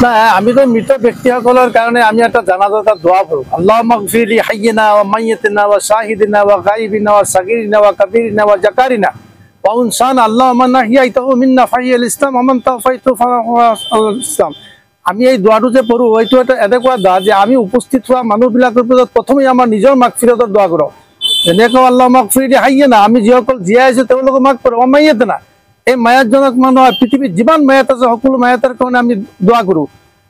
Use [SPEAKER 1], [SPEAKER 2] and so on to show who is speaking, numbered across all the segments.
[SPEAKER 1] না, আমি তো মৃত ব্যক্তিসকলের কারণে আমি একটা জানাজাটা দোয়া করব। আল্লাহুম্মা গফির লি হাইয়িনা ওয়া মাইয়িতিনা ওয়া শাহিদিনা ওয়া গায়িবিনা ওয়া সাগীরিনা ওয়া কাবীরিনা ওয়া জাকারিনা ওয়া উনসানা আল্লাহুম্মা নাহিয়াইতাহু মিন্না ফাইয়াল ইসলাম ওয়া মান তাওফাইতু ফাল ইসলাম। আমি এই দোয়াটো যে পড়ো হয়তো এটা এনেকুৱা দোয়া যে আমি উপস্থিত হোৱা মানুহবিলাকৰ পিছত প্ৰথমেই আমাৰ নিজৰ মাগফিৰাতৰ দোয়া কৰোঁ। যেনেকৈ আল্লাহুম্মা গফিৰ লি হাইয়িনা, আমি যিসকল জীয়াই আছো তেওঁলোকক মাগ কৰোঁ। ওয়া মাইয়িতিনা, এই মায়াতজনক মানুহ পৃথিৱীত যিমান মায়াত আছে সকলো মায়াতৰ কাৰণে আমি দোয়া কৰোঁ।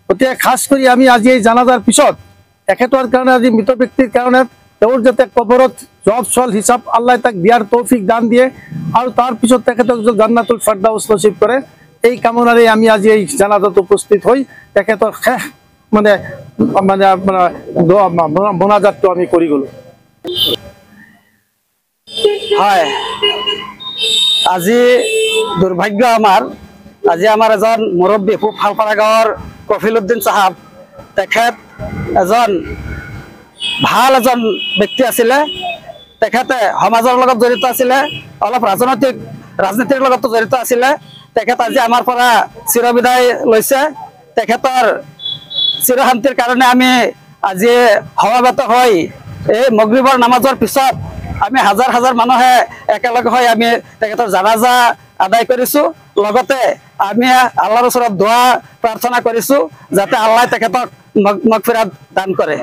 [SPEAKER 1] গতিকে খাস কৰি আমি আজি এই জানাজাৰ পিছত এখেতৰ কাৰণে আজি মৃত ব্যক্তিৰ কাৰণে তেওঁৰ যাতে কবৰত জব চল হিচাপ আল্লাহ তাক দিয়াৰ তৌফিক দান দিয়ে আৰু তাৰ পিছত তেখেতক জান্নাতুল ফিৰদাউস নসিব কৰে, এই কামনাৰে আমি আজি এই জানাজাত উপস্থিত হৈ তেখেতৰ শেষ মানে মানে আপোনাৰ মোনাজাতটো আমি কৰি গ'লো।
[SPEAKER 2] হয়, আজি দুৰ্ভাগ্য আজি আমাৰ এজন মুৰব্বী পূব শালপাৰা গাঁৱৰ কফিলউদ্দিন চাহাব, তেখেত এজন ভাল ব্যক্তি আছিলে। তেখেতে সমাজৰ লগত জড়িত আছিলে, অলপ ৰাজনীতিৰ লগতো জড়িত আছিলে। তেখেত আজি আমাৰ পৰা চিৰবিদায় লৈছে। তেখেতৰ চিৰশান্তিৰ কাৰণে আমি আজি সমবেত হৈ এই মগৰিবৰ নামাজৰ পিছত আমি হাজাৰ হাজাৰ মানুহে একেলগে হৈ আমি তেখেতৰ জানাজা আদায় কৰিছো। লগতে আমি আল্লাহৰ ওচৰত দোৱা প্ৰাৰ্থনা কৰিছো যাতে আল্লাহ তেখেতক মাগফিৰাত দান কৰে।